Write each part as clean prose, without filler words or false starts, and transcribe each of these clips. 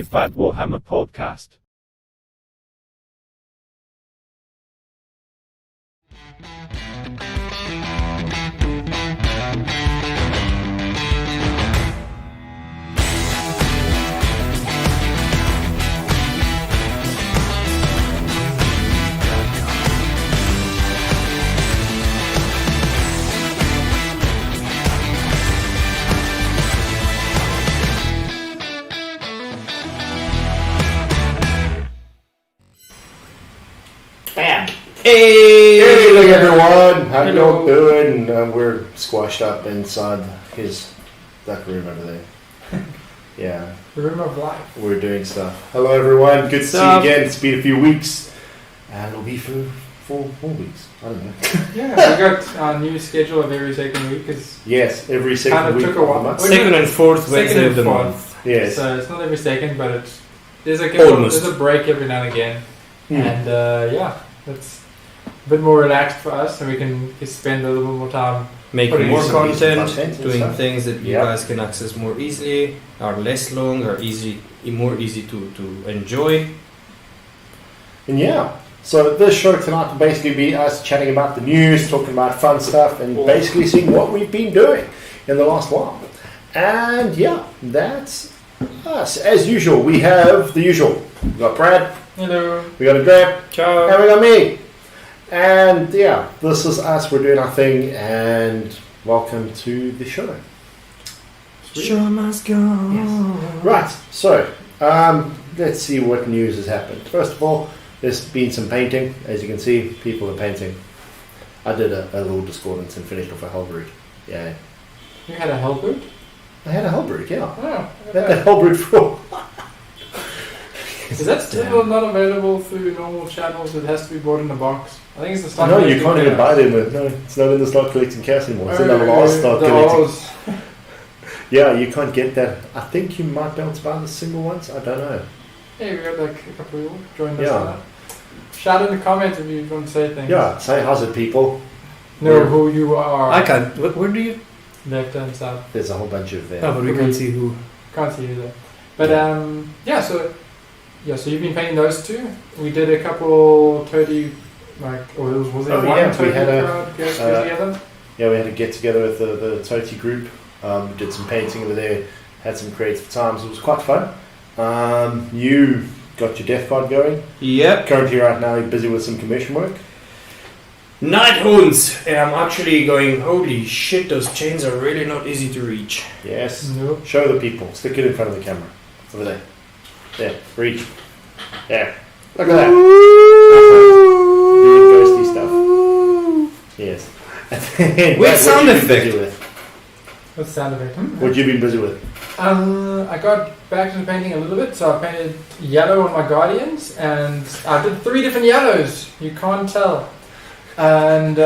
Fat Warhammer podcast. Bam! Hey, look everyone! How you all doing? We're squashed up inside that room over there. Yeah, The room of life. we're doing stuff. Hello everyone, good to see you again. It's been a few weeks, and it'll be for 4 weeks. I don't know. Yeah, we got our new schedule of every second week. Yes, every second Kind of week took a of while. the month. Second and fourth Wednesday Second of the and month. Yes. So it's not every second, but there's Almost. a break every now and again. Hmm. And yeah, it's a bit more relaxed for us, so we can just spend a little bit more time. Making Putting more some content, content and doing stuff. things that you Yep. guys can access more easily, are less long, are more easy to enjoy. And yeah, so this show tonight will basically be us chatting about the news, talking about fun stuff, and basically seeing what we've been doing in the last while. And yeah, that's us. As usual, we have the usual. We got Brad, Hello. we got a Grab, Ciao! and we got me. And yeah, this is us. We're doing our thing, and welcome to the show. Show must go. Right, so let's see what news has happened. First of all, there's been some painting. As you can see, people are painting. I did a little discordance and finished off a Hellbrood. Yeah. You had a Hellboot? I had a Hellbrood, yeah. Oh, I had that Hellbrood for... is that still not available through normal channels? It has to be bought in a box. I think it's the stock. No, you collecting can't even chaos. buy them. No, it's not in the stock collecting chaos anymore. It's in the Oh, last stock the collecting. Oz. Yeah, you can't get that. I think you might be able to buy the single ones. I don't know. Yeah, we got like a couple of people join us. Yeah. Shout in the comments if you want to say things. Yeah, say how's it, people. Know who you are. I can't. Where do you? Left and south. There's a whole bunch of them. Oh, but we can't see who. Can't see you there. But so you've been painting those two. We did a couple 30 was it Oh, one yeah, we 30 had a, crowd get together? Yeah, we had a get together with the Toti group. Did some painting over there. Had some creative times. It was quite fun. You got your death card going. Yep. Currently, right now, you're busy with some commission work. Night Hounds! And I'm actually going, holy shit, those chains are really not easy to reach. Yes. Nope. Show the people. Stick it in front of the camera. Over there. There. Reach. There. Look at that. Doing ghosty stuff. Yes. With What sound you been busy effect. with? What's the sound effect? What you been busy with? I got back to the painting a little bit, so I painted yellow on my Guardians, and I did 3 different yellows. You can't tell. And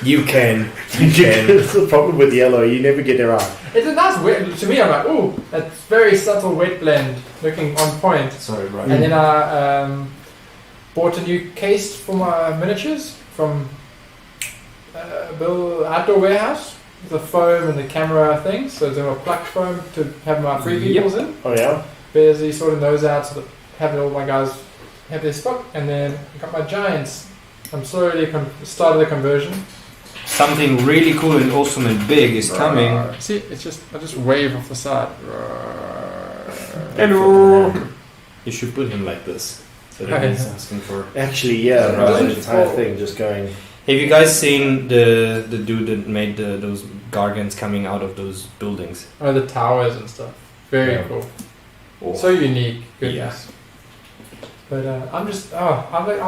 You can. It's the problem with yellow. You never get it right. it's a nice wet. To me, I'm like, ooh, that's very subtle wet blend, looking on point. Sorry, Brian. And then I bought a new case for my miniatures from Bill Outdoor Warehouse. The foam and the camera thing, so it's a plucked foam to have my free vehicles in. Oh yeah. Busy sorting those out so that having all my guys have their spot, and then I got my giants. I'm slowly started the conversion. Something really cool and awesome and big is coming. See, I just wave off the side. Hello! You should put him like this. So that Okay. he's asking for. Actually, yeah. Right. Right. The entire thing just going. Have you guys seen the dude that made those gargants coming out of those buildings? Oh, the towers and stuff. Very Yeah. cool. Oh. So unique. Goodness. But I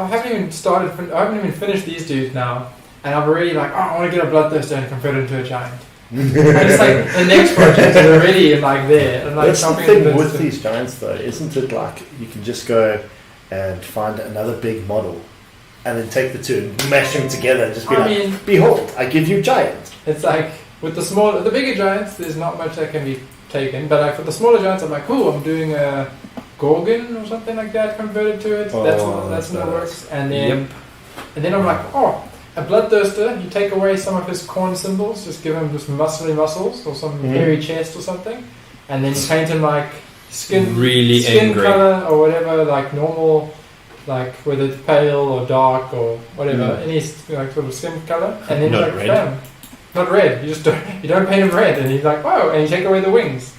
haven't even started. I haven't even finished these dudes now, and I'm already like, I want to get a Bloodthirster and convert it into a giant. And it's like the next project is already like there. And like That's the something thing that's- with these giants, though, isn't it? Like you can just go and find another big model, and then take the two and mash them together and just be I like, mean, "Behold, I give you giant." it's like with the bigger giants, there's not much that can be taken. But like for the smaller giants, I'm like, cool, I'm doing a Gorgon or something like that converted to it. Oh, that's in the that's works. And then I'm like, oh, a Bloodthirster. You take away some of his corn symbols, just give him just muscly muscles or some hairy chest or something, and then you paint him like skin really angry. color or whatever, like normal, like whether it's pale or dark or whatever, any like sort of skin color, and then Not like red. bam, not red. You just don't paint him red, and he's like, oh, and you take away the wings.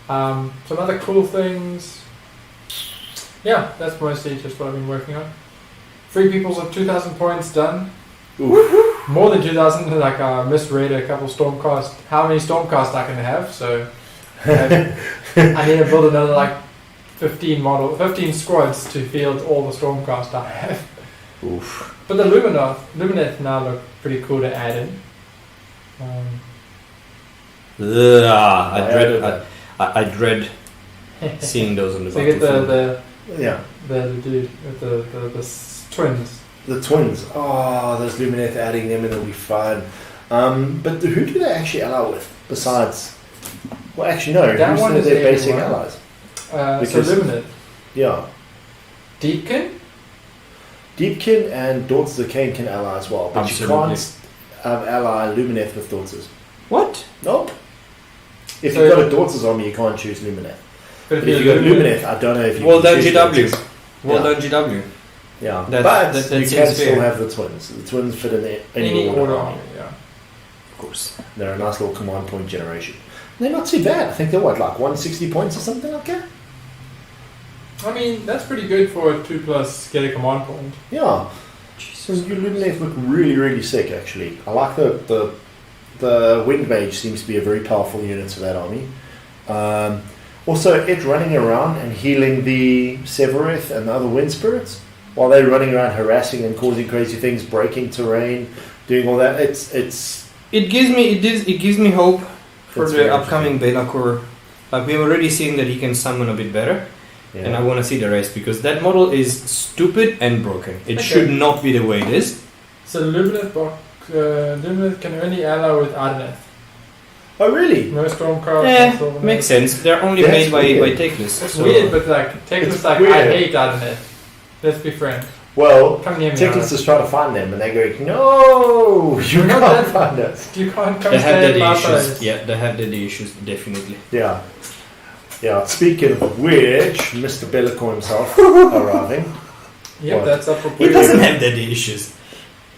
Some other cool things. Yeah, that's mostly just what I've been working on. 3 peoples of 2,000 points done. Oof. More than 2,000. Like I misread a couple Stormcast. How many Stormcast I can have? So I need to build another like 15 squads to field all the Stormcast I have. Oof. But the Luminar now look pretty cool to add in. I dread seeing those on the So you get battlefield. the dude with the twins. The twins. Oh, those Lumineth, adding them in will be fun. But who do they actually ally with besides? Well, actually no. That Who's one is their basic everyone. allies? So Because- Luminar, Yeah, Deepkin. Deepkin and Daughters of Cain can ally as well, but Absolutely. you can't ally Lumineth with Daughters. What? Nope. If So- you've got a Daughters army, you can't choose Lumineth. But But if you've got Lumineth, I don't know if you Well can done, choose GW. Daughters. Well Yeah. done, GW. Yeah, That but you seems can still fair. have the twins. The twins fit in any order army. army, yeah. Of course. They're a nice little command point generation. They're not too bad. I think they're what, like 160 points or something like that? I mean, that's pretty good for a 2+ get a command point. Yeah. So you Lumineth look really, really sick actually. I like the Wind Mage seems to be a very powerful unit to that army. Also, it running around and healing the Severeth and the other Wind Spirits while they're running around harassing and causing crazy things, breaking terrain, doing all that. It gives me hope for That's the very upcoming Billaco. Like we've already seen that he can summon a bit better, yeah. and I want to see the rest because that model is stupid and broken. It Okay. should not be the way it is. So Lumineth can only ally with Ardeneth. Oh really? No Stormcast. Yeah, no makes sense. They're only That's made by weird. Teclis. It's so- weird, but like Teclis It's like weird. I hate Ardeneth. Let's be friends. Well, Come near me. Teclis Ardeneth. is trying to find them and they go, no, you We're not can't that- find us. You can't come They have stay daddy in my issues. place. Yeah, they have daddy issues, definitely. Yeah. Yeah, speaking of which, Mr. Billaco himself arriving. Yep, What? that's up for He doesn't have daddy issues.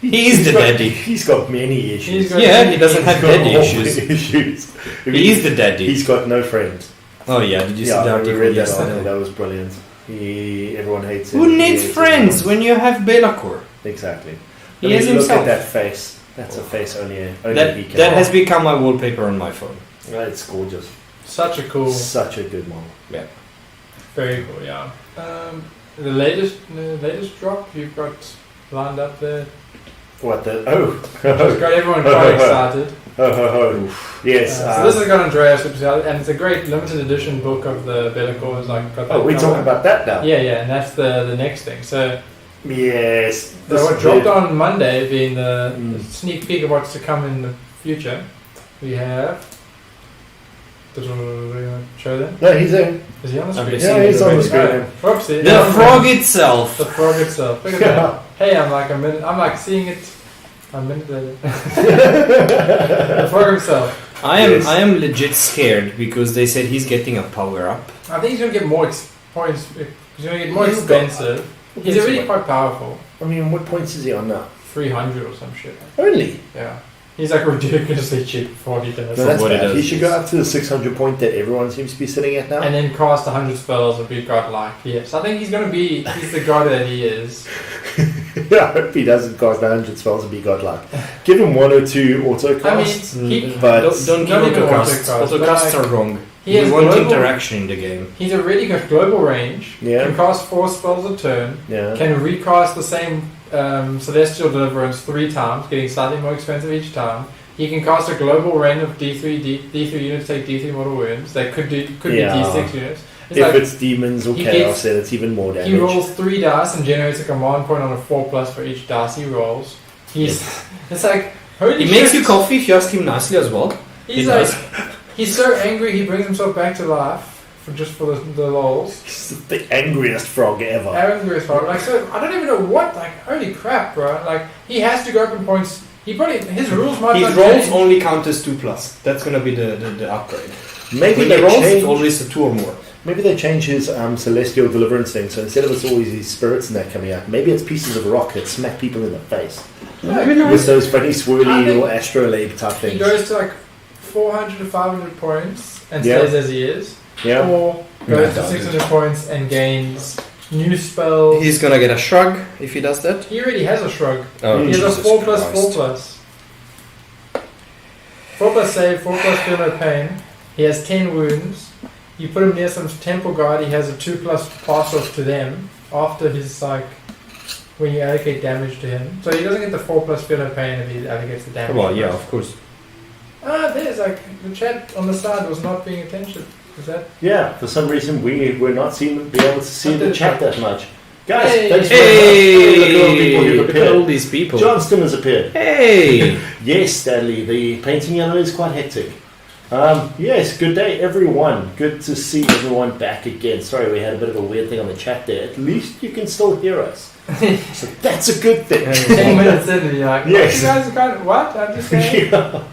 He's the got, daddy. He's got many issues. He's got- Yeah, he doesn't He's have got daddy all issues. many issues. He's the daddy. He's got no friends. Oh yeah, did you see Yeah, the I article read that article. yesterday? That was brilliant. Everyone hates him. Who He needs hates friends everyone. when you have Billaco? Exactly. He I mean, is look himself. at that face. That's a face only he That can. has become my wallpaper on my phone. Right, it's gorgeous. Such a cool, Such a good model. very cool, yeah. The latest drop you've got lined up there. What the? Oh. Just got everyone quite excited. Yes. So this has got Andreas excited, and it's a great limited edition book of the Billaco. It's like got that Oh, we're cover. talking about that now. Yeah, and that's the next thing. So Yes. So what is dropped the- on Monday, being the Mm. sneak peek of what's to come in the future, we have. Show them? No, he's in. Is he on the Okay, screen? so Yeah, he's on the Oh, screen. whoopsie. The frog itself. The frog itself. Look at that. Hey, I'm like seeing it a minute later. The frog himself. Yes. I am legit scared because they said he's getting a power up. I think he's gonna get more points. He's gonna get more He's got- expensive. He's already quite powerful. I mean, what points is he on now? 300 or some shit. Only. Yeah. He's like ridiculously cheap for what he does. No, that's what he bad. does, He should go yes. up to the 600 point that everyone seems to be sitting at now. And then cast 100 spells and be godlike. Yes, I think he's the god that he is. I hope he doesn't cast 100 spells and be godlike. Give him 1 or 2 auto casts. I mean, he, but Don't give Not even autocasts. autocasts, Autocasts but are wrong. he We has want global- interaction in the game. he's already got global range. Yeah. Can cast 4 spells a turn. yeah. Can recast the same Celestial Deliverance 3 times, getting slightly more expensive each time. He can cast a global rain of D3 units, take D3 mortal wounds. They could Yeah. be D6 units. It's If like it's demons or he chaos, gets- then it's even more damage. he rolls 3 dice and generates a command point on a 4+ for each dice he rolls. It's like holy He shit. makes you coffee if you ask him nicely as well. He's He like does. he's so angry he brings himself back to life for the lols. He's the angriest frog ever. Angry as fuck. Like so, I don't even know what. Like holy crap, bro! Like he has to go up in points. He probably his rules might His not rolls change. only count as 2+. That's gonna be the upgrade. Maybe When they he rolls, change. it's always a 2 or more. Maybe they change his celestial deliverance thing. So instead of it's always these spirits and that coming out, maybe it's pieces of rock that smack people in the face with those funny swirly little astrolabe type He things. goes to like 400 to 500 points and Yeah. stays as he is. Yeah. Or No, goes to don't 600 points and gains new spells. He's gonna get a shrug if he does that. He already has a shrug. Oh, He has Jesus a 4 plus 4 Christ. plus. 4 plus save, 4 plus feel no pain. He has 10 wounds. You put him near some temple guard, he has a 2 plus pass off to them after his like when you allocate damage to him. So he doesn't get the 4 plus feel no pain if he allocates the damage. Well, yeah, first. of course. There's like the chat on the side was not paying attention. Is that? Yeah, for some reason we were not be able to see the chat that much. Guys, Hey. thanks very much. Look at all the people who've Look at all appeared. these people. Johnston has appeared. Hey! Yes, Stanley, the painting yellow is quite hectic. Yes, good day everyone. Good to see everyone back again. Sorry, we had a bit of a weird thing on the chat there. At least you can still hear us. So that's a good thing. 10 minutes in and you're like, Yes. you guys are kind of, what? I'm just saying. Yeah.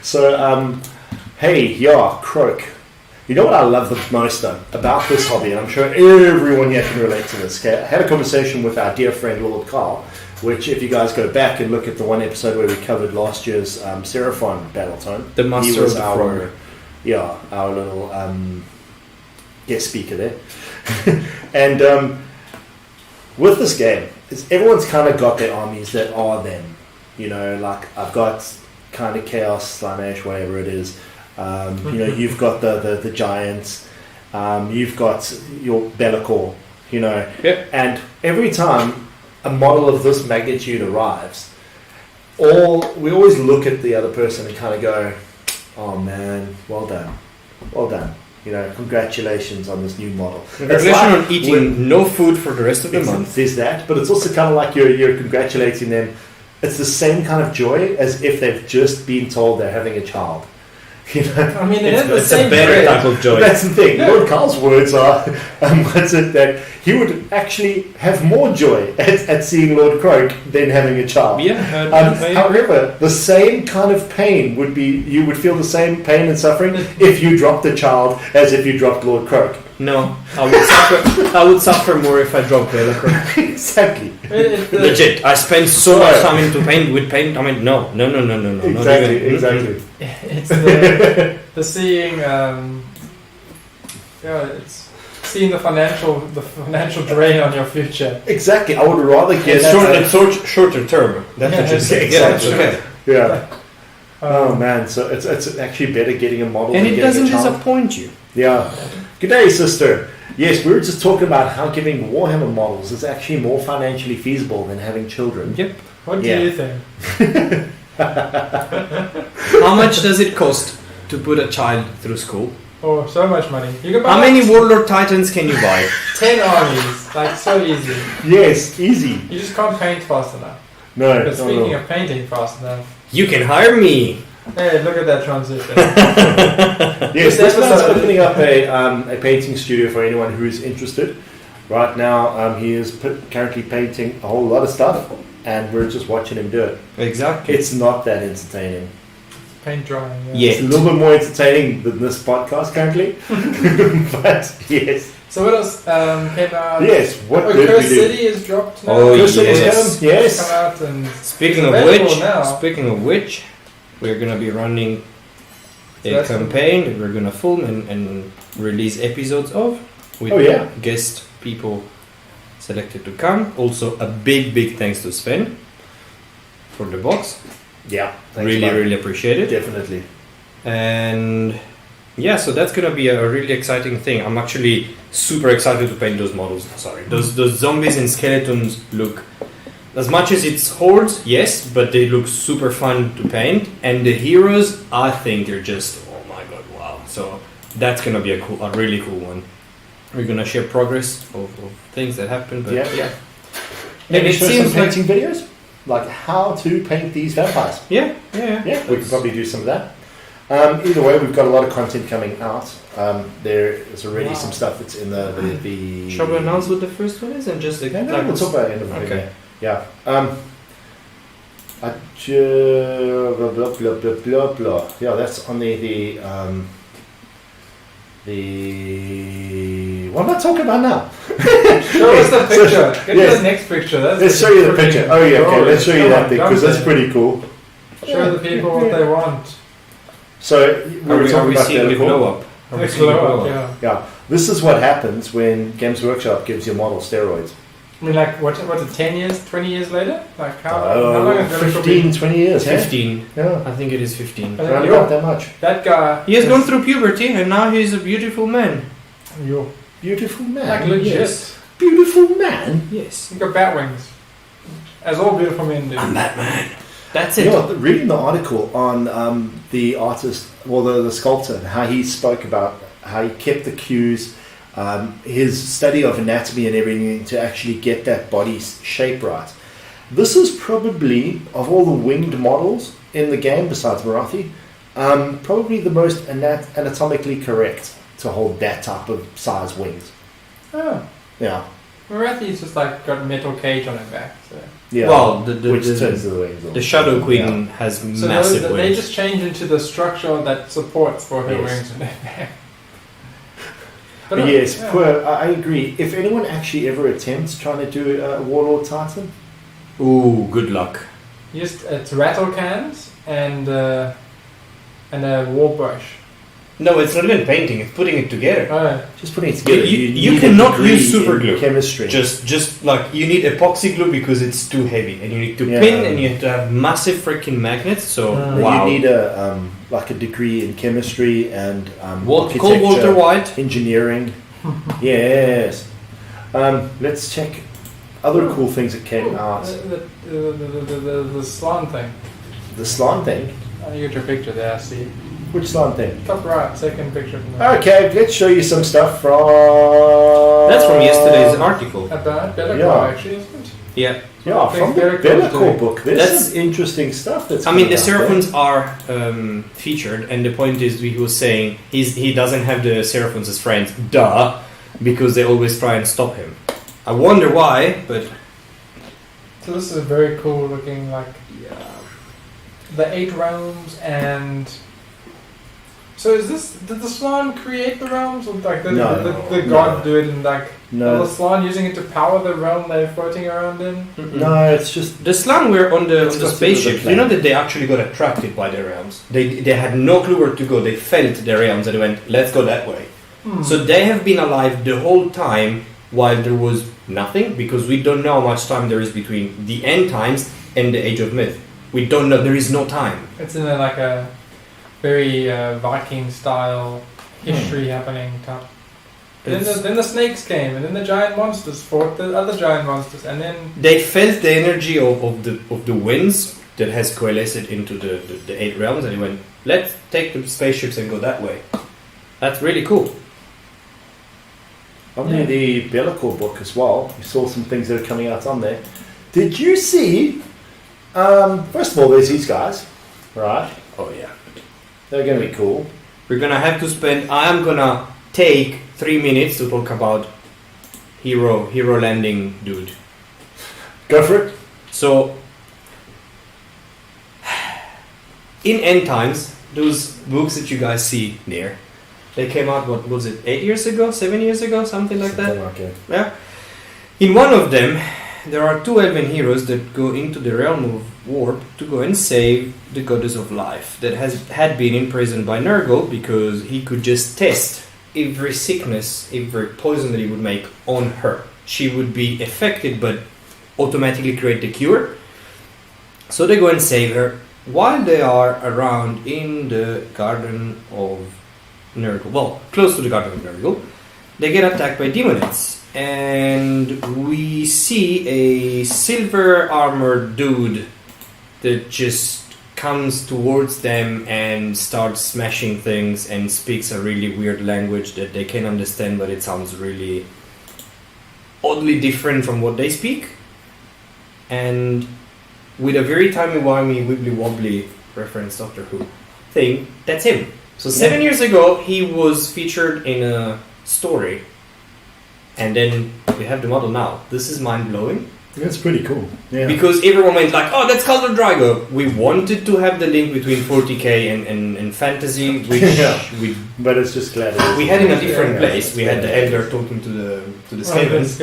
So, hey, yeah, Croak. You know what I love the most though about this hobby, and I'm sure everyone here can relate to this. Okay? I had a conversation with our dear friend Lord Carl, which if you guys go back and look at the one episode where we covered last year's Seraphon Battletone, The master he was of the our, our little guest speaker there. And with this game, everyone's kind of got their armies that are them. You know, like I've got kind of Chaos, Slanesh, whatever it is. You know, you've got the giants, you've got your Billaco, you know, Yep. and every time a model of this magnitude arrives, we always look at the other person and kind of go, "Oh man, well done, you know, congratulations on this new model." Congratulations on eating no food for the rest of the month. There's that, but it's also kind of like you're congratulating them. It's the same kind of joy as if they've just been told they're having a child. You know? I mean, it is the It's same a better grade. type of joy. But that's the thing. Yeah. Lord Carl's words are, that he would actually have more joy at seeing Lord Croak than having a child. Yeah, However, the same kind of pain you would feel the same pain and suffering if you dropped a child as if you dropped Lord Croak. no, I would suffer more if I dropped Billaco. Exactly. Legit, I spend so much time into paint with paint. I mean, no. Exactly. It's the seeing, it's seeing the financial drain on your future. Exactly. I would rather get Shorter term. That's what you say. Yeah, Exactly. Okay. Yeah. Oh man, so it's actually better getting a model And than it getting doesn't a child. disappoint you. Yeah. Good day, sister. Yes, we were just talking about how giving Warhammer models is actually more financially feasible than having children. Yep. What do Yeah. you think? How much does it cost to put a child through school? Oh, so much money. You can buy How many Warlord Titans can you buy? 10 armies, like so easy. Yes, easy. You just can't paint fast enough. No, But speaking of painting fast enough, You can hire me. hey, look at that transition. yes, This this man's episode- opening up a painting studio for anyone who is interested. Right now, he is currently painting a whole lot of stuff, and we're just watching him do it. Exactly. It's not that entertaining. Paint drying. Yeah. It's a little bit more entertaining than this podcast currently, but yes. So what else came out? Yes, what Oh, did Curse we do? City is dropped now. Oh, Curse City is yes. coming, yes. Come out and Speaking It's of available which, we're gonna be running So a that's- campaign that we're gonna film and release episodes of with Oh, yeah. guest people selected to come. Also, a big thanks to Sven for the box. Yeah, thanks, Really, man. really appreciate it. Definitely. And yeah, so that's gonna be a really exciting thing. I'm actually super excited to paint those models. Sorry, those zombies and skeletons look, as much as it's hordes, yes, but they look super fun to paint. And the heroes, I think they're just, oh my god, wow. So that's gonna be a really cool one. We're gonna share progress of things that happen, but Yeah. yeah. Maybe And it show some seems like, painting videos, like how to paint these vampires. yeah. Yeah, we could probably do some of that. Either way, we've got a lot of content coming out. There is already some stuff that's in the Shall we announce what the first one is and just No, we'll talk about it in a minute. Okay. Yeah. Blah, blah, blah, blah, blah, blah. Yeah, that's on the What am I talking about now? Show us the picture. Get yes. to the next picture. That's Let's show you the pretty picture. Oh yeah, okay. glorious. Let's show you Come that on, thing jump because that's in. pretty cool. Show the people what they want. So we were Are talking we about seeing the Billaco. glow up? Are we It's seeing the glow glow up, up? yeah. Yeah, this is what happens when Games Workshop gives your model steroids. I mean, like, what's it, 10 years, 20 years later? Like, how long has Billaco 15, been? 20 years, eh? 15. Yeah, I think it is 15. Uh, around you're- about that much. That guy. He has is- gone through puberty and now he's a beautiful man. You're Beautiful man. like legit. Yes. Beautiful man. Yes. You got Batwings. As all beautiful men do. I'm Batman. That's You it. know, reading the article on the artist, well, the sculptor, and how he spoke about how he kept the cues, his study of anatomy and everything to actually get that body shape right. This is probably, of all the winged models in the game, besides Marathi, probably the most anatomically correct to hold that type of size wings. Oh. Yeah. Marathi's just like got metal cage on her back. So, Yeah. Well, which turns the wings on. the Shadow Queen Yeah. has so massive they wings. just change into the structure that supports for her Yes. wings and her back. But yes, I agree. If anyone actually ever attempts trying to do a Warlord Titan, Ooh, good luck. Just it's rattle cans and a war brush. No, it's not even painting, it's putting it together. Oh, just putting it together. You need a cannot degree use super in glue. chemistry. Just like you need epoxy glue because it's too heavy, and you need to Yeah. pin, and you have to have massive freaking magnets. So Then wow. you need a like a degree in chemistry and Call architecture, Walter White. engineering. Yes. Let's check other cool things that came out. the slant thing. The slant thing. Oh, you got your picture there. I see. Which slant thing? Top right, second picture from there. Okay, let's show you some stuff from. That's from yesterday's article. About Billaco, Yeah. actually, isn't it? Yeah. Yeah, Things from the Billaco's Billaco doing. book. There's That's- some interesting stuff that's I mean, the coming out there. Seraphons are featured, and the point is, he was saying he doesn't have the Seraphons as friends, duh, because they always try and stop him. I wonder why, but So this is a very cool looking, like, the 8 realms and... So is this, did the Swan create the realms? Or like the god do it and like, No, the Swan using it to power the realm they're floating around in? no, it's just the Slan were on the It's got to do with the spaceship. plan. You know that they actually got attracted by the realms. They had no clue where to go. They felt the realms and they went, let's go that way. So they have been alive the whole time while there was nothing, because we don't know how much time there is between the end times and the Age of Myth. We don't know. There is no time. It's in like a very Viking style history happening type. Then the snakes came, and then the giant monsters fought the other giant monsters, and then They felt the energy of the winds that has coalesced into the 8 realms, and they went, let's take the spaceships and go that way. That's really cool. only the Billaco book as well. You saw some things that are coming out on there. Did you see? First of all, there's these guys, right? Oh yeah. They're going to be cool. We're gonna have to spend. I am gonna take 3 minutes to talk about hero landing dude. Go for it. So in End Times, those books that you guys see there, they came out. What was it? 8 years ago? 7 years ago? Something like that. Something like it. Yeah. In one of them, there are 2 elven heroes that go into the realm of warp to go and save the goddess of life that had been imprisoned by Nurgle because he could just test every sickness, every poison that he would make on her. She would be affected but automatically create the cure. So they go and save her. While they are around in the Garden of Nurgle, well, close to the Garden of Nurgle, they get attacked by demonettes. And we see a silver armored dude that just comes towards them and starts smashing things and speaks a really weird language that they can understand, but it sounds really oddly different from what they speak. And with a very timey-wimey, wibbly-wobbly reference Doctor Who thing, that's him. So 7 years ago, he was featured in a story. And then we have the model now. This is mind-blowing. That's pretty cool. Yeah. Because everyone went like, oh, that's Cult of Drago. We wanted to have the link between 40k and fantasy, which but it's just glad it is. we had in a different place. We had the elder talking to the skeletons.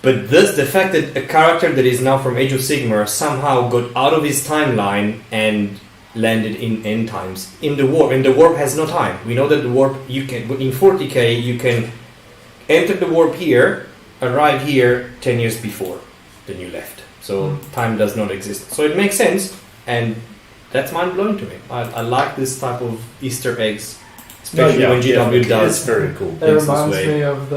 But the fact that a character that is now from Age of Sigmar somehow got out of his timeline and landed in end times in the warp, and the warp has no time. We know that the warp in 40k you can enter the warp here, arrive here 10 years before then you left. So time does not exist. So it makes sense, and that's mind blowing to me. I like this type of Easter eggs, especially when GW does. It's very cool. It reminds me of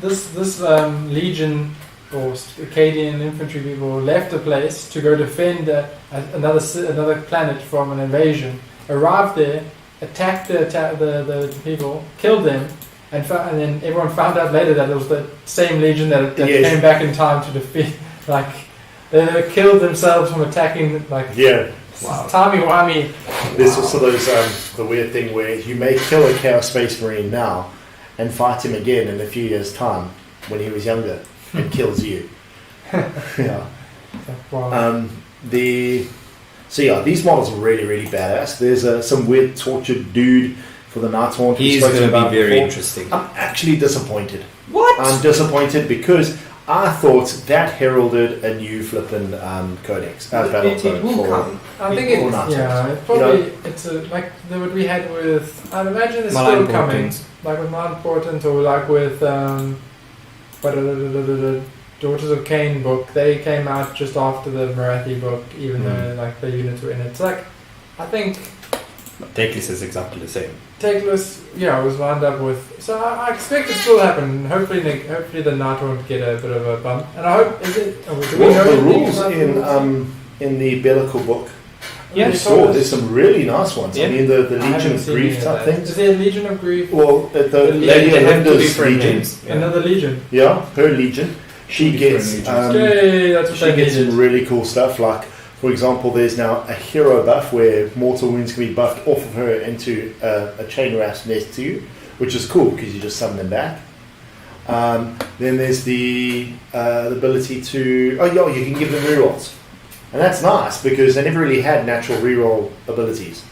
this legion or Acadian infantry people left a place to go defend another planet from an invasion. Arrived there, attacked the people, killed them, and then everyone found out later that it was the same legion that came back in time to defeat. Like they killed themselves from attacking. Like wow. Timey-wimey. There's also the weird thing where you may kill a Chaos Space Marine now and fight him again in a few years' time when he was younger and kills you. Yeah. Wow. These models are really, really badass. There's some weird tortured dude for the Night Haunt. He's going to be very interesting. I'm actually disappointed. What? I'm disappointed because I thought that heralded a new flippin' codex. It will come. I think it's like what we had with. I'd imagine it's Malign still coming. Portents. Like with Mount Portent or like with Daughters of Cain book. They came out just after the Marathi book, even though like the units were in it. It's like I think Teclis is exactly the same. Teclis, was lined up with. So I expect it still happen. Hopefully the Night won't get a bit of a bump. And I hope the rules in the Billaco book. Yeah, there's some really nice ones. Yeah. I mean the Legion of Grief type things. Is there a Legion of Grief? Well, the Lady Linda's Legion. Another Legion. Yeah, her Legion. She gets some really cool stuff. Like, for example, there's now a hero buff where mortal wounds can be buffed off of her into a chain rasp next to you, which is cool because you just summon them back. Then there's the ability to you can give them rerolls, and that's nice because they never really had natural reroll abilities.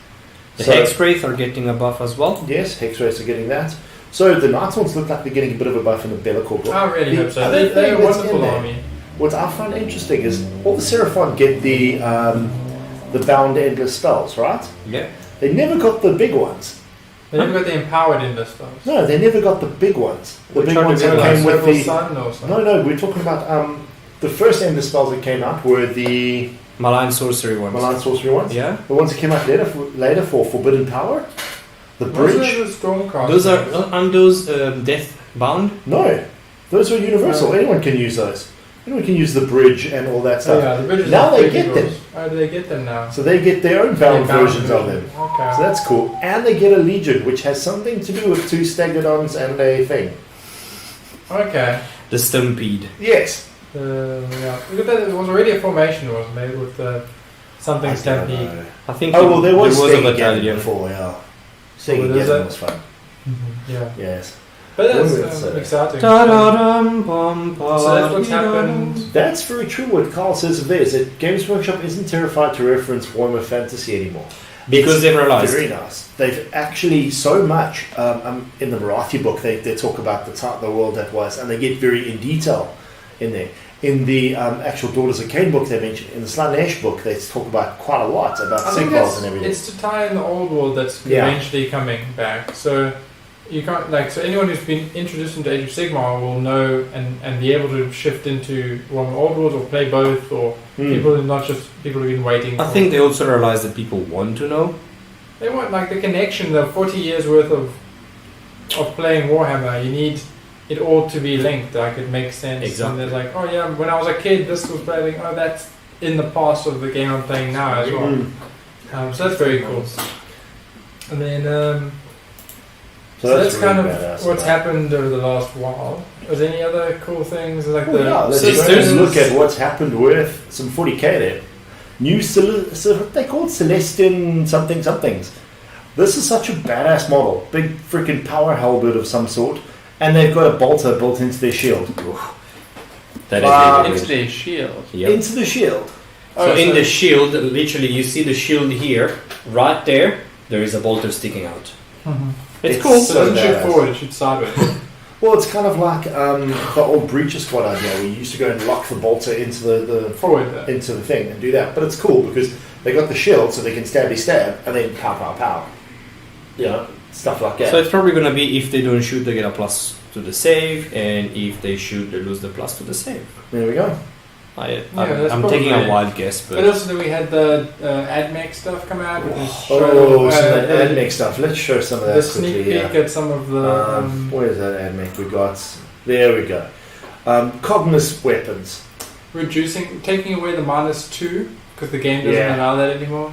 The Hexwraith are getting a buff as well. Yes, Hexwraiths are getting that. So the Night Haunts look like they're getting a bit of a buff in the Billaco book. I really hope so. They're a wonderful army. What I find interesting is all the Seraphon get the bound endless spells, right? Yeah. They never got the big ones. They never got the empowered endless spells. No, they never got the big ones. The big ones that came with the sun or something. No, we're talking about the first endless spells that came out were the Malign sorcery ones. Yeah. The ones that came out later for Forbidden Power. The bridge. Those are those death bound? No, those are universal. Anyone can use those. Anyone can use the bridge and all that stuff. The bridge now they get them. Oh, do they get them now? So they get their own bound versions of them. Okay. So that's cool. And they get a legion, which has something to do with 2 stegodons and a thing. Okay. The Stampede. Yes. Look at that. It was already a formation, wasn't it? With something Stampede. I think. There was a battalion before. Yeah. Stegonon was fun. Mm-hmm. Yeah. Yes. But that's exciting. So that's what's happened. That's very true what Carl says of this. That Games Workshop isn't terrified to reference Warhammer Fantasy anymore. Because they've realized. Very nice. They've actually so much, in the Marathi book, they talk about the world that was, and they get very in detail in there. In the actual Daughters of Cain book they mentioned, in the Slanesh book, they talk about quite a lot about Sigmars and everything. It's to tie in the old world that's eventually coming back. So you can't so anyone who's been introduced into Age of Sigmar will know and be able to shift into one of the old worlds or play both, or people who've been waiting. I think they also realize that people want to know. They want the connection, the 40 years worth of playing Warhammer. You need it all to be linked. It makes sense. Exactly. And they're when I was a kid, this was playing. Oh, that's in the past of the game I'm playing now as well. So that's very cool. And then. So that's really kind of what's happened over the last while. Was there any other cool things let's look at what's happened with some 40k there. New what they call celestin somethings. This is such a badass model, big freaking power halberd of some sort, and they've got a bolter built into their shield. That Into the shield. Yep. Into the shield. So in the shield, literally, you see the shield here, right there. There is a bolter sticking out. Mm-hmm. It's cool. So it doesn't shoot forward; it shoots sideways. Well, it's kind of like the old Breacher Squad idea, where you used to go and lock the bolter into the forward into the thing and do that. But it's cool because they got the shield, so they can stabby stab and then pow pow pow. You know, stuff like that. So it's probably gonna be if they don't shoot, they get a plus to the save, and if they shoot, they lose the plus to the save. There we go. I'm taking a wild guess, but also then we had the AdMech stuff come out. Some of that AdMech stuff. Let's show some of that the quickly. sneak peek at some of the. Where is that AdMech we got? There we go. Cognos weapons. Taking away the -2 because the game doesn't allow that anymore.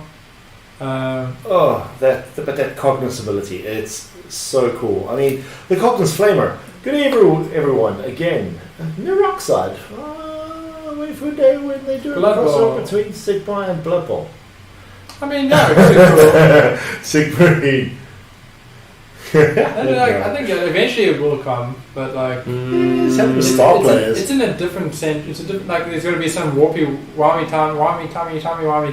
But that Cognos ability, it's so cool. I mean, the Cognos Flamer. Good day, everyone. Again, Neroxide. Wait for a day when they do a crossover between Sigma and Blood Bowl. I mean, no, it's Sigma. I think eventually it will come, but like it's in a different sense. It's a different, like there's going to be some whammy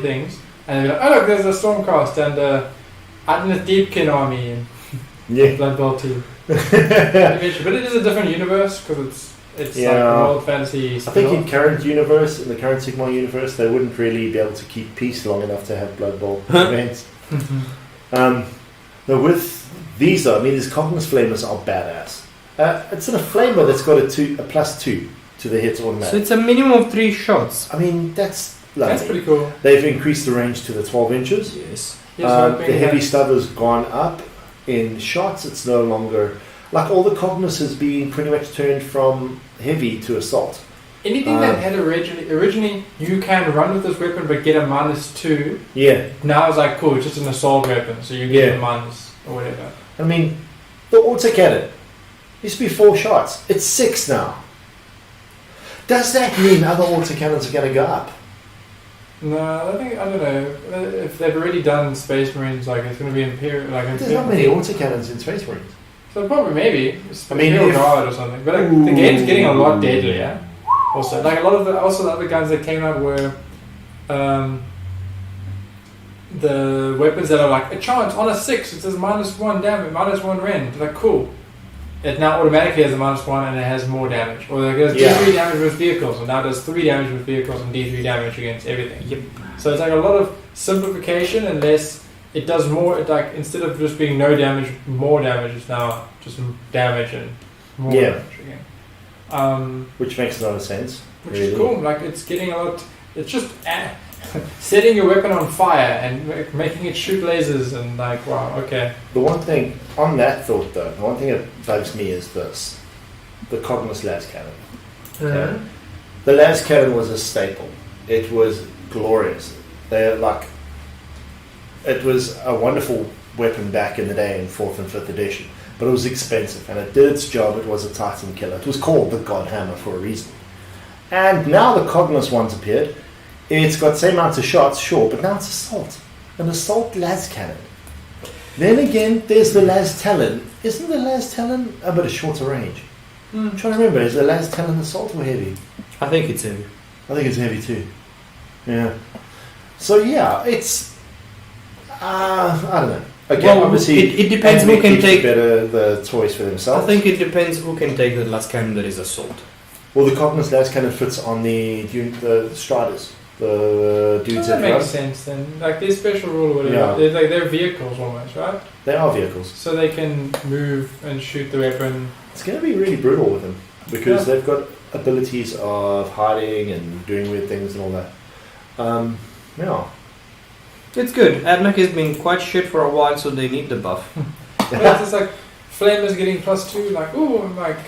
things, and they'll be like, oh look, there's a Stormcast and a Deepkin army and Blood Bowl team. Eventually, but it is a different universe because it's like an old fantasy. I think in the current Sigma universe, they wouldn't really be able to keep peace long enough to have Blood Bowl events. With these though, I mean, these Cognos Flamers are badass. It's in a Flamer that's got a +2 to the hit automatic. So it's a minimum of 3 shots. I mean, that's lovely. That's pretty cool. They've increased the range to the 12 inches. Yes. The heavy stuff has gone up in shots. It's no longer like all the Cognos has been pretty much turned from heavy to assault. Anything that had originally you can run with this weapon but get a -2. Yeah. Now it's like cool. It's just an assault weapon, so you get a minus or whatever. I mean, the autocannon used to be 4 shots. It's 6 now. Does that mean other autocannons are going to go up? No, I don't know. If they've already done Space Marines, like it's going to be Imperial. Like There's not many autocannons in Space Marines. So probably maybe I mean, Imperial Guard or something. But like, the game's getting a lot deadlier. Also, like a lot of the other guns that came out were the weapons that are like a chance on a 6. It says -1 damage, -1 rend. Like cool. It now automatically has a -1 and it has more damage. Or it does D3 damage with vehicles, and now it does 3 damage with vehicles and D3 damage against everything. Yep. So it's like a lot of simplification, and less. It does more. It like instead of just being no damage, more damage. It's now just damage and more damage again. Which makes a lot of sense. Which is cool. Like it's getting a lot. It's just setting your weapon on fire and making it shoot lasers and like wow. Okay. The one thing on that thought though, the one thing that bugs me is this: the Cognos las cannon. Okay? The las cannon was a staple. It was glorious. It was a wonderful weapon back in the day in 4th and 5th edition, but it was expensive and it did its job. It was a Titan killer. It was called the God Hammer for a reason. And now the Cognos ones appeared. It's got the same amount of shots, sure, but now it's assault. An assault las cannon. Then again, there's the las talon. Isn't the las talon a bit of shorter range? I'm trying to remember, is the las talon assault or heavy? I think it's heavy. I think it's heavy too. Yeah. So yeah, it's I don't know. Again, Well, obviously, it depends who can take the choice for themselves. I think it depends who can take the last cannon that is assault. Well, the Cognos las cannon fits on the Striders, the dudes That that makes run. sense then. Like their special rule or whatever. Yeah. They're vehicles almost, right? They are vehicles. So they can move and shoot the weapon. It's going to be really brutal with them because they've got abilities of hiding and doing weird things and all that. It's good. AdMech has been quite shit for a while, so they need the buff. But it's just like Flamers getting +2. Like ooh, I'm like,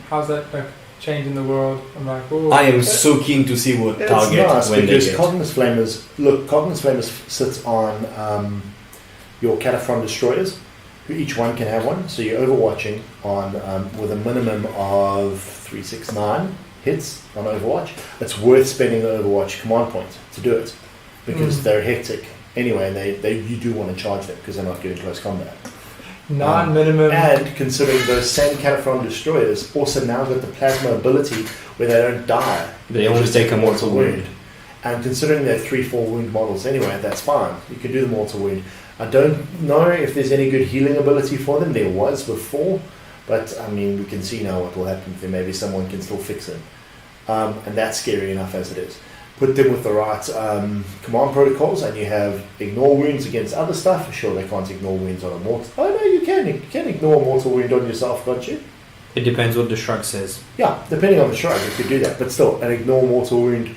how's that like changing the world? I'm like, ooh. I am so keen to see what target It's nice when they because get. Cognos Flamers sits on your Cataphrone destroyers, who each one can have one. So you're overwatching on with a minimum of 369 hits on Overwatch. It's worth spending the Overwatch command point to do it because they're hectic anyway, and you do want to charge them because they're not getting close combat. Non-minimum. And considering those same Cataphrone destroyers also now got the plasma ability where they don't die. They only take a mortal wound. And considering they're 3-4 wound models anyway, that's fine. You can do the mortal wound. I don't know if there's any good healing ability for them. There was before, but I mean, we can see now what will happen if there. Maybe someone can still fix it. And that's scary enough as it is. Put them with the right command protocols, and you have ignore wounds against other stuff. Sure, they can't ignore wounds on a mortal. Oh no, you can. You can ignore a mortal wound on yourself, can't you? It depends what the shrug says. Yeah, depending on the shrug, you could do that. But still, an ignore mortal wound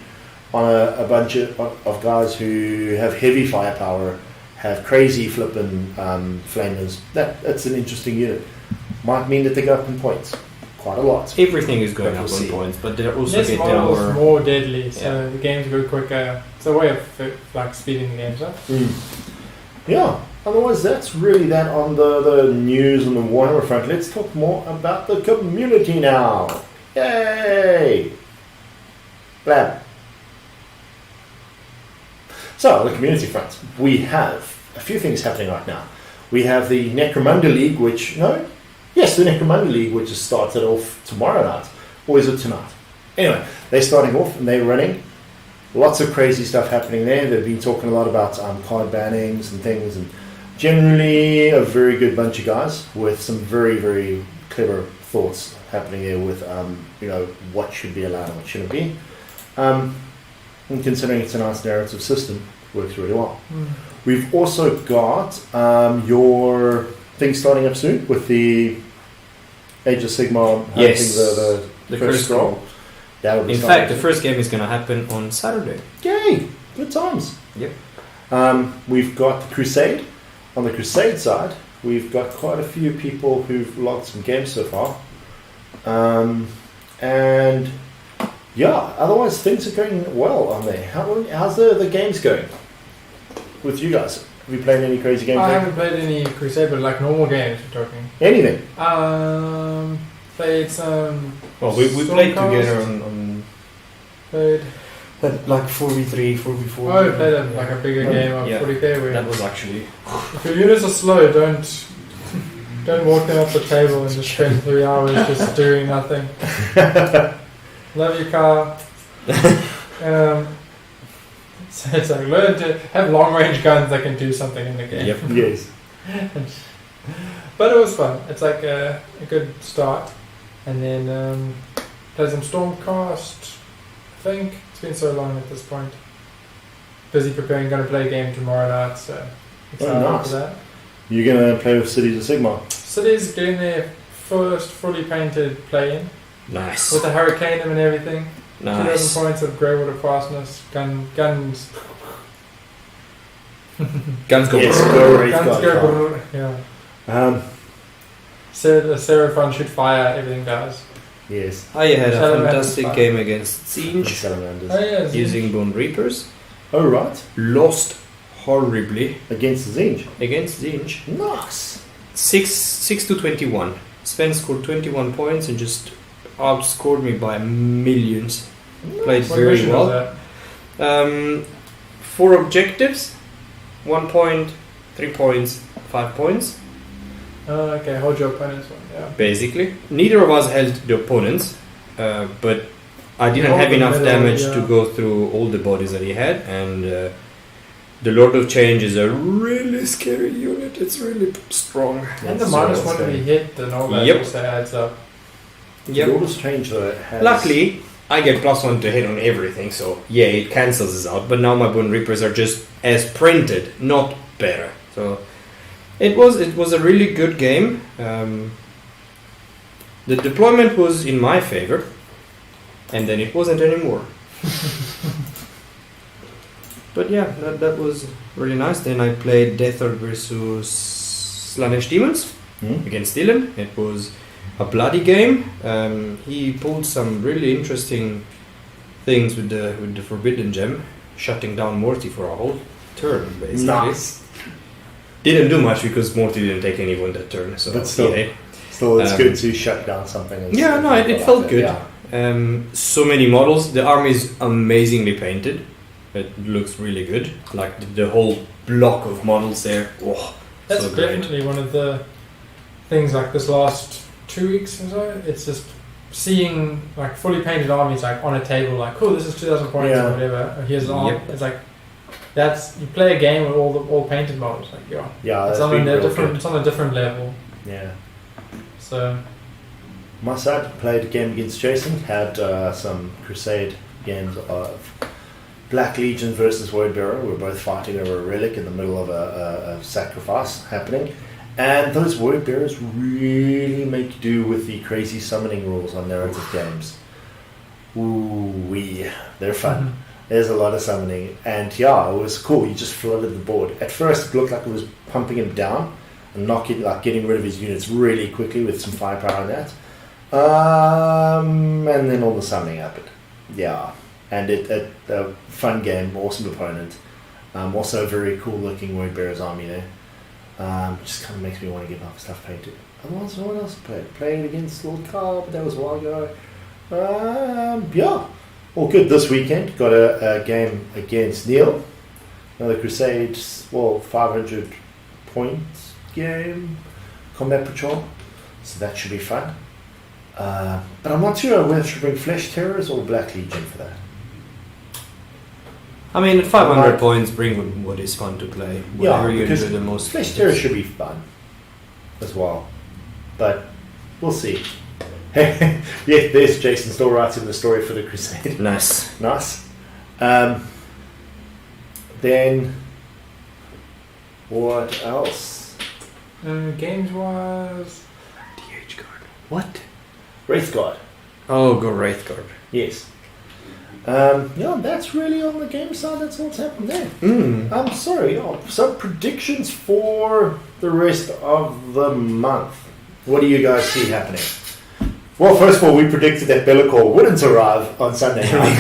on a bunch of guys who have heavy firepower, have crazy flippin' flamers. That's an interesting unit. Might mean that they go up in points quite a lot. Everything is going But up we'll on see. points, but they're also This get model is our... more deadly, so the games go quicker. It's a way of like speeding the games up. Yeah. Otherwise, that's really that on the news on the Warhammer front. Let's talk more about the community now. Yay! Blab. So, on the community front, we have a few things happening right now. We have the Necromunda League, the Necromunda League, which has started off tomorrow night. Or is it tonight? Anyway, they're starting off and they're running. Lots of crazy stuff happening there. They've been talking a lot about card bannings and things, and generally a very good bunch of guys with some very, very clever thoughts happening there with, what should be allowed and what shouldn't be. And considering it's a nice narrative system, works really well. We've also got your thing starting up soon with the Age of Sigmar hunting Yes. the first scroll. That'll be In starting fact, the soon. first game is going to happen on Saturday. Yay! Good times. Yep. We've got the Crusade. On the Crusade side, we've got quite a few people who've logged some games so far. And yeah, otherwise things are going well on there. How's the games going with you guys? Have you played any crazy games? I haven't played any Crusade, but like normal games we're talking. Anything? Played some. Well, we played Stormcast. together on Played. like 4v3, 4v4. Oh, we played like a bigger game of Yeah. 40k. Where That was actually... if your units are slow, don't walk them up the table and just spend 3 hours just doing nothing. Love your car. So it's like learn to have long range guns that can do something in the game. Yep. Yes. But it was fun. It's like a good start. And then play some Stormcast, I think. It's been so long at this point. Busy preparing, going to play a game tomorrow night, so excited nice. for that. You're going to play with Cities of Sigmar? City's getting their first fully painted play-in Nice. with the Hurricane and everything. Nice. 2,000 points of Greywater fastness, guns. Guns go... Yes, brrrr. go Wraith Guns God. go brrr, yeah. So the Seraphon should fire, everything does. Yes. I had a Salamanders fantastic fire. game against The Siege Salamanders. Oh yeah, using Bone Reapers. Oh, right. Lost horribly Against the Zinj. against Siege. Nice. 6 to 21. Sven scored 21 points and just outscored me by millions. Played What very mission was well. that? 4 objectives, 1 point, 3 points, 5 points, Oh, okay, hold your opponent's one, yeah. basically. Neither of us held the opponents, but I didn't All have the enough middle, damage yeah. to go through all the bodies that he had, and the Lord of Change is a really scary unit. It's really strong. And the That's minus so one to be hit and all that Yep. also adds up. The Orders Change though has... Luckily, I get +1 to hit on everything, so yeah, it cancels this out. But now my Bone Reapers are just as printed, not better. So it was a really good game. The deployment was in my favor, and then it wasn't anymore. But yeah, that was really nice. Then I played Deathord versus Slanesh Demons against Dylan. It was a bloody game. He pulled some really interesting things with the Forbidden Gem, shutting down Morty for a whole turn, basically. Nice. Didn't do much because Morty didn't take any wound that turn. So But still, yeah. Still, it's good to shut down something. And Yeah, stuff no, like it that. felt good. Yeah. So many models. The army is amazingly painted. It looks really good. Like the whole block of models there. Oh, That's so great. definitely one of the things like this last 2 weeks or so, it's just seeing like fully painted armies like on a table, like, cool, this is 2,000 points or whatever. Or here's an army. Yep. It's like you play a game with all painted models. Like it's on a different. It's on a different level. Yeah. So. My side played a game against Jason. Had some Crusade games of Black Legion versus Wordbearer. We're both fighting over a relic in the middle of a sacrifice happening. And those word bearers really make do with the crazy summoning rules on narrative games. Ooh, they're fun. Mm-hmm. There's a lot of summoning, and it was cool. You just flooded the board. At first, it looked like it was pumping him down and getting rid of his units really quickly with some firepower and that. And then all the summoning happened. Yeah, and a fun game, awesome opponent. Also a very cool looking word bearers army there. Just kind of makes me want to get my stuff painted. Otherwise, what else played? Playing against Lord Carl, but that was a while ago. All good this weekend. Got a game against Neil. Another Crusade, 500 points game. Combat Patrol. So that should be fun. But I'm not sure whether I should bring Flesh Terrors or Black Legion for that. I mean, at 500 points, bring what is fun to play. Whatever you enjoy the most. Flesh Terror should be fun as well. But we'll see. There's Jason still writing the story for the Crusade. Nice. Then, what else? Games-wise... DH Guard. What? Wraith Guard. Oh, go Wraith Guard. Yes. That's really on the game side. That's what's happened there. I'm sorry. Some predictions for the rest of the month. What do you guys see happening? Well, first of all, we predicted that Billaco wouldn't arrive on Sunday night.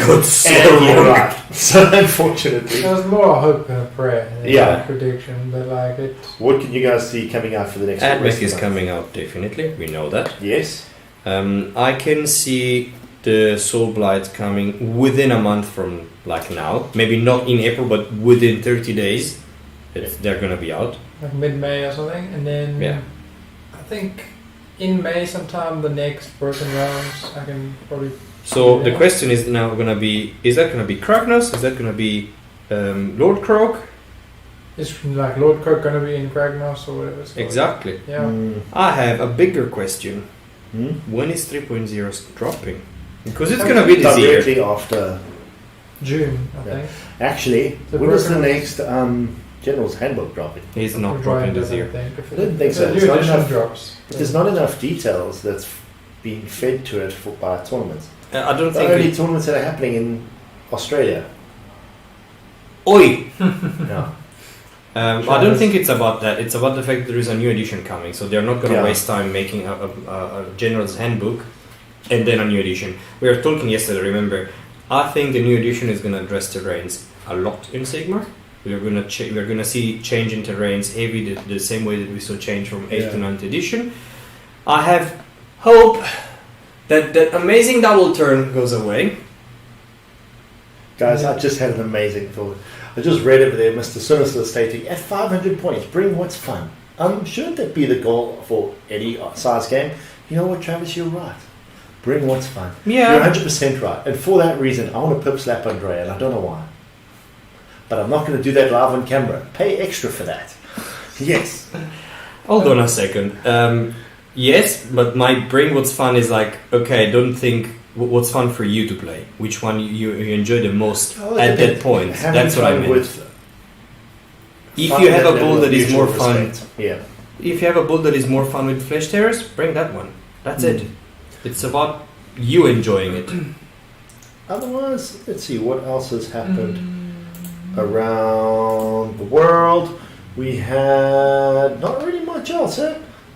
And he arrived. So, unfortunately. There was more hope than a prayer in that prediction, but What can you guys see coming out for the next week? Admech is coming out, definitely. We know that. Yes. I can see the Soul Blight coming within a month from now. Maybe not in April, but within 30 days. They're going to be out. Like mid-May or something. And then I think in May sometime the next Broken Realms I can probably... So the question is now going to be, is that going to be Cognos? Is that going to be Lord Croak? Is Lord Croak going to be in Cognos or whatever it's called? Exactly. Yeah. I have a bigger question. When is 3.0 dropping? Because it's going to be this year. Directly after June, I think. Actually, when is the next General's Handbook dropping? He's not dropping this year. I didn't think so. There's not enough details that's being fed to it by tournaments. I don't the think only tournaments that are happening in Australia. Oi! No. I don't think it's about that. It's about the fact that there is a new edition coming, so they're not going to waste time making a General's Handbook and then a new edition. We were talking yesterday, remember? I think the new edition is going to address terrains a lot in Sigmar. We're going to see change in terrains heavy the same way that we saw change from 8th to 9th edition. I have hope that that amazing double turn goes away. Guys, I just had an amazing thought. I just read over there, Mr. Sinister stating, at 500 points, bring what's fun. Shouldn't that be the goal for any size game? You know what, Travis, you're right. Bring what's fun. Yeah. You're 100% right. And for that reason, I want to pip slap Andrea, and I don't know why. But I'm not going to do that live on camera. Pay extra for that. Yes. Hold on a second. Yes, but my bring what's fun is okay, don't think what's fun for you to play. Which one you enjoy the most at that point. That's what I meant. If you have a build that is more fun, if you have a build that is more fun with Flesh Terrors, bring that one. That's it. It's about you enjoying it. Otherwise, let's see what else has happened around the world. We had not really much else,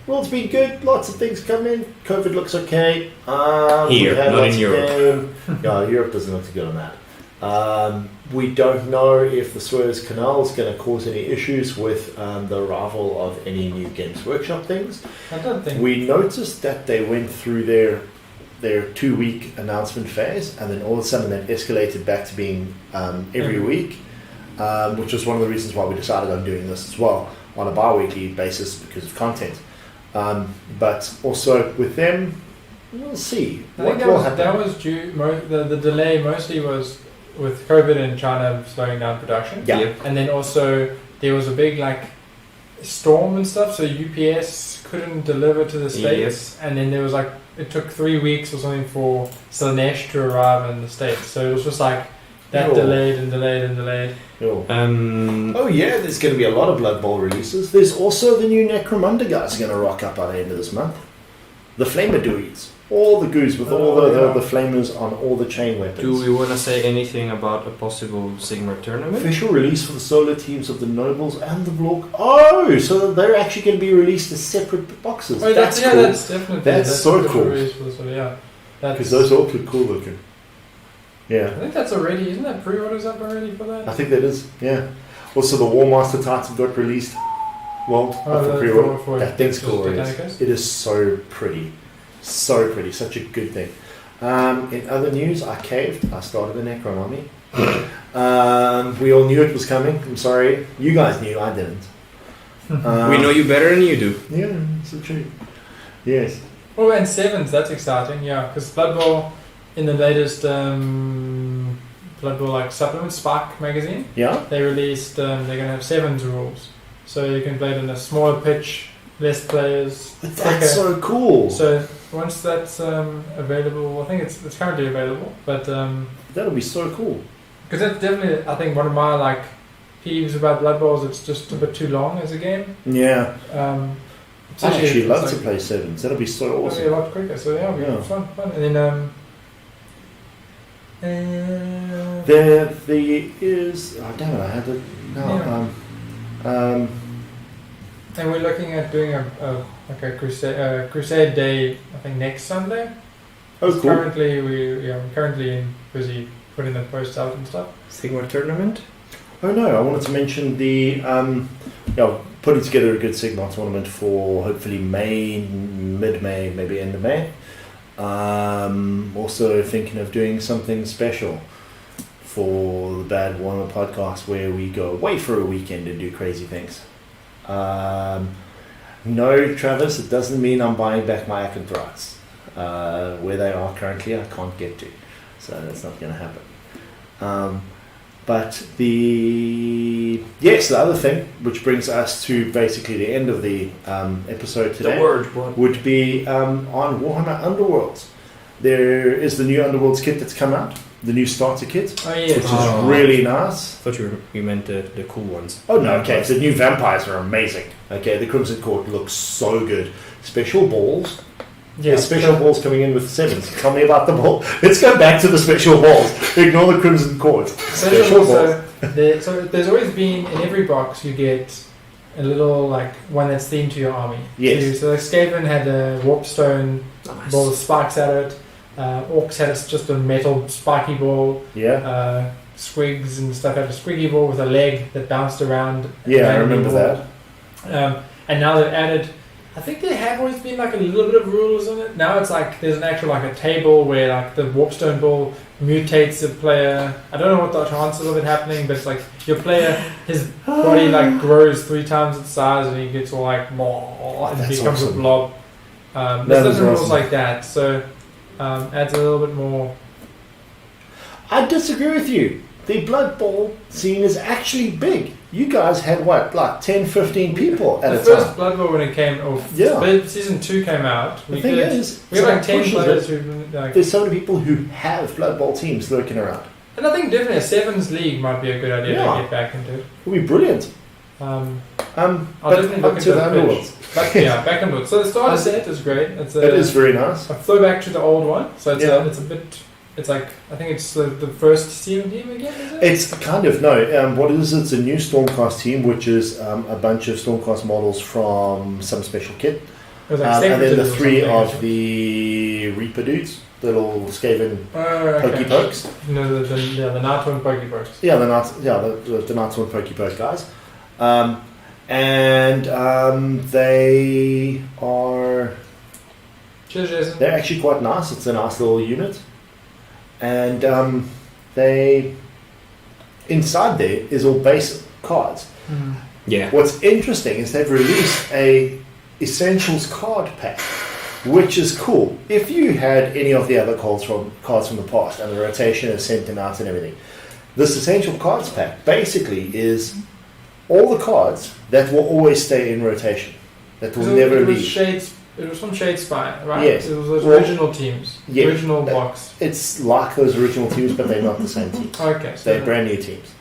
World's been good, lots of things come in. COVID looks okay. Here, not in Europe. No, Europe doesn't look too good on that. We don't know if the Suez Canal is going to cause any issues with the arrival of any new Games Workshop things. I don't think. We noticed that they went through their 2-week announcement phase, and then all of a sudden that escalated back to being every week, which was one of the reasons why we decided on doing this as well on a bi-weekly basis because of content. But also with them, we'll see. I think that was due. The delay mostly was with COVID in China slowing down production. Yeah. Yep. And then also there was a big storm and stuff, so UPS couldn't deliver to the States. And then there was it took 3 weeks or something for Slanesh to arrive in the States. So it was just that delayed and delayed and delayed. Oh yeah, there's going to be a lot of Blood Bowl releases. There's also the new Necromunda guys going to rock up by the end of this month. The Flamer all the goos with all the flamers on all the chain weapons. Do we want to say anything about a possible Sigmar tournament? Official release for the solo teams of the Nobles and the Vlork. Oh, so they're actually going to be released as separate boxes. Oh, that's cool. That's definitely that's so cool. Because those are all pretty cool looking. Yeah. I think that's already, isn't that pre-orders up already for that? I think that is, yeah. Also, the Warmaster Titan got released. Well, not for pre-order. That thing's glorious. It is so pretty. So pretty. Such a good thing. In other news, I caved. I started a Necron army. We all knew it was coming. I'm sorry. You guys knew. I didn't. We know you better than you do. Yeah, so true. Yes. Oh, and sevens. That's exciting. Yeah, because Blood Bowl in the latest Blood Bowl supplement Spark magazine. Yeah. They released. They're going to have sevens rules, so you can play it in a smaller pitch, less players. That's so cool. So once that's available, I think it's currently available, but that'll be so cool. Because that's definitely, I think, one of my peeves about Blood Bowls. It's just a bit too long as a game. Yeah. I actually love to play sevens. That'll be so awesome. It'll be a lot quicker. So yeah, it'll be fun. And then there is. Oh damn it! I had to. No. Yeah. And we're looking at doing a crusade day. I think next Sunday. Oh, cool. Currently, we're currently busy putting the posts out and stuff. Sigmar tournament. Oh no! I wanted to mention the putting together a good Sigmar tournament for hopefully May, mid-May, maybe end of May. Also thinking of doing something special for the Bad Warhammer podcast where we go away for a weekend and do crazy things. No, Travis, it doesn't mean I'm buying back my Acanthrites. Where they are currently, I can't get to. So that's not going to happen. But the other thing, which brings us to basically the end of the episode today, would be on Warhammer Underworld. There is the new Underworlds kit that's come out, the new starter kit, which is really nice. I thought you meant the cool ones. Oh no, okay, so the new vampires are amazing. Okay, the Crimson Court looks so good. Special balls. Yeah, special balls coming in with sevens. Tell me about the ball. Let's go back to the special balls. Ignore the Crimson Court. Special balls. So there's always been, in every box you get a little one that's themed to your army. Yes. So Skaven had a warpstone ball with spikes at it. Orcs had just a metal spiky ball. Yeah. Squigs and stuff had a squiggy ball with a leg that bounced around. Yeah, I remember that. And now they've added, I think there have always been a little bit of rules on it. Now it's there's an actual a table where the warpstone ball mutates a player. I don't know what the chances of it happening, but it's your player, his body grows 3 times its size and he gets all and he becomes awesome. a blob. There's different rules like that, so adds a little bit more. I disagree with you. The Blood Bowl scene is actually big. You guys had 10, 15 people at a time. The first Blood Bowl when it came, season 2 came out. The thing is, we have 10 players who. There's so many people who have Blood Bowl teams lurking around. And I think definitely a sevens league might be a good idea to get back into. It would be brilliant. I'll but definitely look into the Underworld. Back into it. So the starter set is great. It is very nice. A throwback to the old one. So it's a bit. It's I think it's the first team again, is it? It's kind of, no. What it is, it's a new Stormcast team, which is a bunch of Stormcast models from some special kit. And then the 3 of the Reaper dudes, the little Skaven pokey pokes. No, the Nightwind pokey pokes. Yeah, the Nightwind pokey poke guys. They are... Cheers, Jason. They're actually quite nice. It's a nice little unit. And they inside there is all base cards. Yeah. What's interesting is they've released a Essentials card pack, which is cool. If you had any of the other cards from the past and the rotation is sent them out and everything, this Essential Cards pack basically is all the cards that will always stay in rotation, that will never leave. It was from Shadespire, right? Yes. It was those original teams. Yeah. Original box. It's like those original teams, but they're not the same teams. Okay. So They're brand new teams.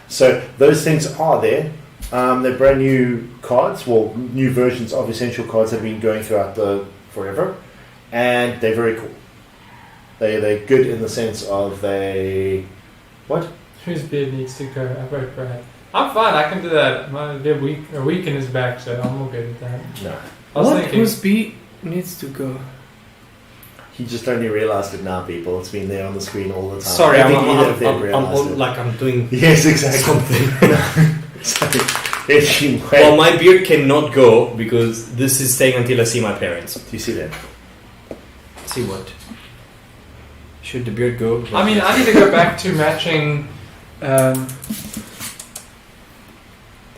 So those things are there. They're brand new cards, well, new versions of Essential Cards that have been going throughout the forever, and they're very cool. They're good in the sense of what? Whose beard needs to go? I vote Brad. I'm fine. I can do that. Might be a week in his back, so I'm all good with that. No. I was thinking. Whose beard needs to go? He just only realised it now, people. It's been there on the screen all the time. Sorry, I think either of them realised it. like I'm doing Yes, exactly. something. Well, my beard cannot go because this is staying until I see my parents. do you see that? See what? Should the beard go? I mean, I need to go back to matching the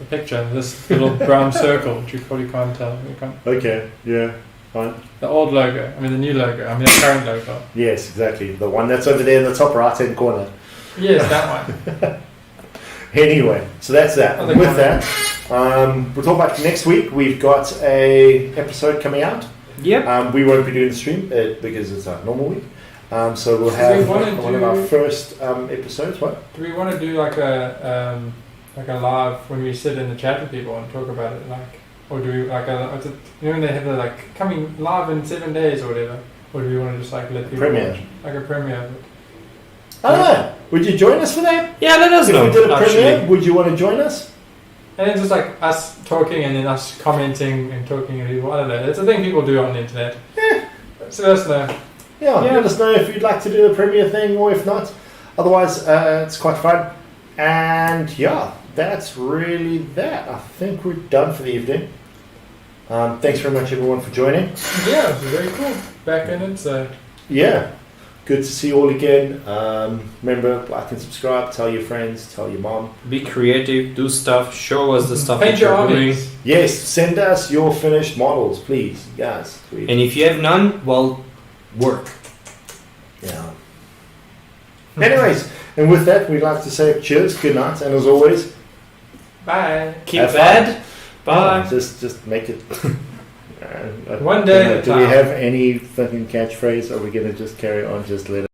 picture. This little brown circle, which you probably can't tell. You can't. Okay, yeah, fine. The old logo. I mean, the new logo. I mean, the current logo. Yes, exactly. The one that's over there in the top right-hand corner. Yes, that one. Anyway, so that's that. Oh, With that, we'll talk about next week. We've got a episode coming out. Yep. We won't be doing the stream because it's a normal week. So we'll have one of our first episodes. What? Do we want to do like a live when we sit in the chat with people and talk about it, or do we when they have the coming live in 7 days or whatever, or do we want to just let people Premiere. watch, a premiere? I don't know. Would you join us for that? Yeah, let us If know. we did a actually. premiere, would you want to join us? And then just us talking and then us commenting and talking to people. I don't know. It's a thing people do on the internet. Yeah. So let us know. Yeah, Yeah. let us know if you'd like to do the premiere thing or if not. Otherwise, it's quite fun. And yeah, that's really that. I think we're done for the evening. Thanks very much, everyone, for joining. Yeah, it was very cool. Back in it, so. Yeah, good to see you all again. Remember, like and subscribe, tell your friends, tell your mom. Be creative, do stuff, show us the stuff Paint that your you're doing. armies. Yes, send us your finished models, please, guys. Please. And if you have none, well, work. Yeah. Anyways, and with that, we'd like to say cheers, good night, and as always, Bye. Keep Have bad. Bye. Just make it. One day at a do we time. have any fucking catchphrase? Or are we gonna just carry on? Just let it.